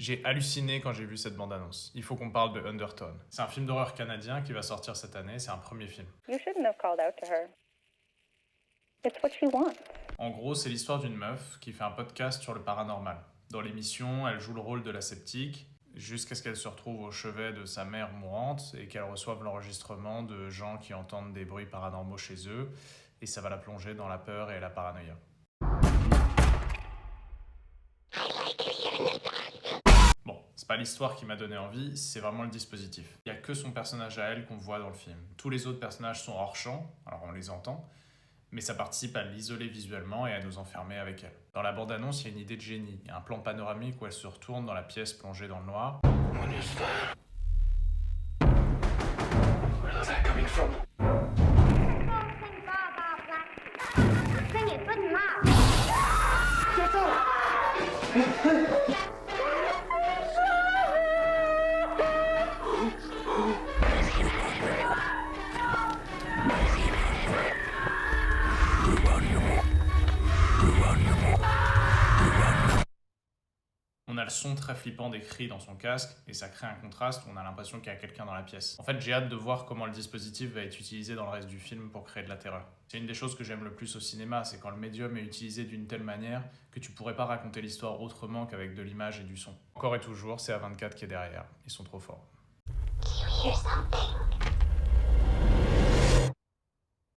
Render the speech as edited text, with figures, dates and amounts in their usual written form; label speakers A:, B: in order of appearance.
A: J'ai halluciné quand j'ai vu cette bande-annonce. Il faut qu'on parle de Undertone. C'est un film d'horreur canadien qui va sortir cette année, c'est un premier film.
B: You shouldn't have called out to her. It's what she wants.
A: En gros, c'est l'histoire d'une meuf qui fait un podcast sur le paranormal. Dans l'émission, elle joue le rôle de la sceptique, jusqu'à ce qu'elle se retrouve au chevet de sa mère mourante et qu'elle reçoive l'enregistrement de gens qui entendent des bruits paranormaux chez eux, et ça va la plonger dans la peur et la paranoïa. Bon, c'est pas l'histoire qui m'a donné envie, c'est vraiment le dispositif. Il y a que son personnage à elle qu'on voit dans le film. Tous les autres personnages sont hors champ, alors on les entend, mais ça participe à l'isoler visuellement et à nous enfermer avec elle. Dans la bande-annonce, il y a une idée de génie. Il y a un plan panoramique où elle se retourne dans la pièce plongée dans le noir.
C: What is that? Where's that coming from?
A: On a le son très flippant des cris dans son casque et ça crée un contraste où on a l'impression qu'il y a quelqu'un dans la pièce. En fait, j'ai hâte de voir comment le dispositif va être utilisé dans le reste du film pour créer de la terreur. C'est une des choses que j'aime le plus au cinéma, c'est quand le médium est utilisé d'une telle manière que tu pourrais pas raconter l'histoire autrement qu'avec de l'image et du son. Encore et toujours, c'est A24 qui est derrière. Ils sont trop forts.
D: Do you hear something?